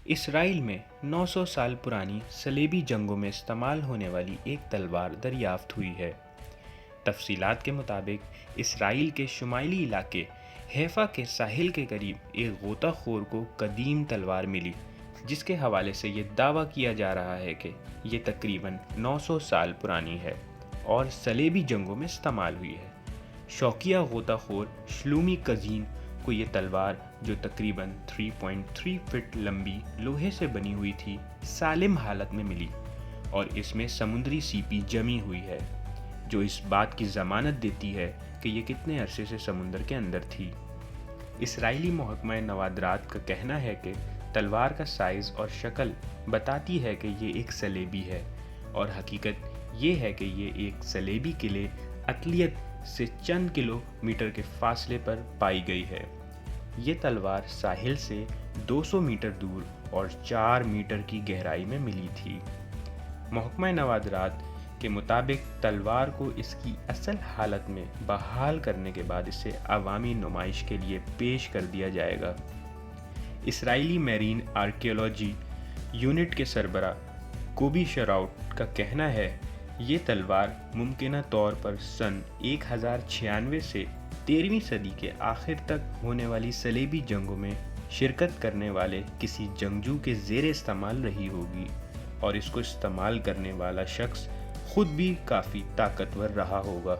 اسرائیل میں 900 سال پرانی صلیبی جنگوں میں استعمال ہونے والی ایک تلوار دریافت ہوئی ہے۔ تفصیلات کے مطابق اسرائیل کے شمالی علاقے حیفا کے ساحل کے قریب ایک غوطہ خور کو قدیم تلوار ملی، جس کے حوالے سے یہ دعویٰ کیا جا رہا ہے کہ یہ تقریباً 900 سال پرانی ہے اور صلیبی جنگوں میں استعمال ہوئی ہے۔ شوقیہ غوطہ خور شلومی کزین کو یہ تلوار، جو تقریباً 3.3 فٹ لمبی لوہے سے بنی ہوئی تھی، سالم حالت میں ملی اور اس میں سمندری سیپی جمی ہوئی ہے، جو اس بات کی ضمانت دیتی ہے کہ یہ کتنے عرصے سے سمندر کے اندر تھی۔ اسرائیلی محکمہ نوادرات کا کہنا ہے کہ تلوار کا سائز اور شکل بتاتی ہے کہ یہ ایک صلیبی ہے، اور حقیقت یہ ہے کہ یہ ایک صلیبی قلعے اقلیت سے چند کلو میٹر کے فاصلے پر پائی گئی ہے۔ یہ تلوار ساحل سے 200 میٹر دور اور 4 میٹر کی گہرائی میں ملی تھی۔ محکمہ نوادرات کے مطابق تلوار کو اس کی اصل حالت میں بحال کرنے کے بعد اسے عوامی نمائش کے لیے پیش کر دیا جائے گا۔ اسرائیلی میرین آرکیالوجی یونٹ کے سربراہ کوبی شراؤٹ کا کہنا ہے، یہ تلوار ممکنہ طور پر سن 1096 سے 13ویں صدی کے آخر تک ہونے والی صلیبی جنگوں میں شرکت کرنے والے کسی جنگجو کے زیر استعمال رہی ہوگی، اور اس کو استعمال کرنے والا شخص خود بھی کافی طاقتور رہا ہوگا۔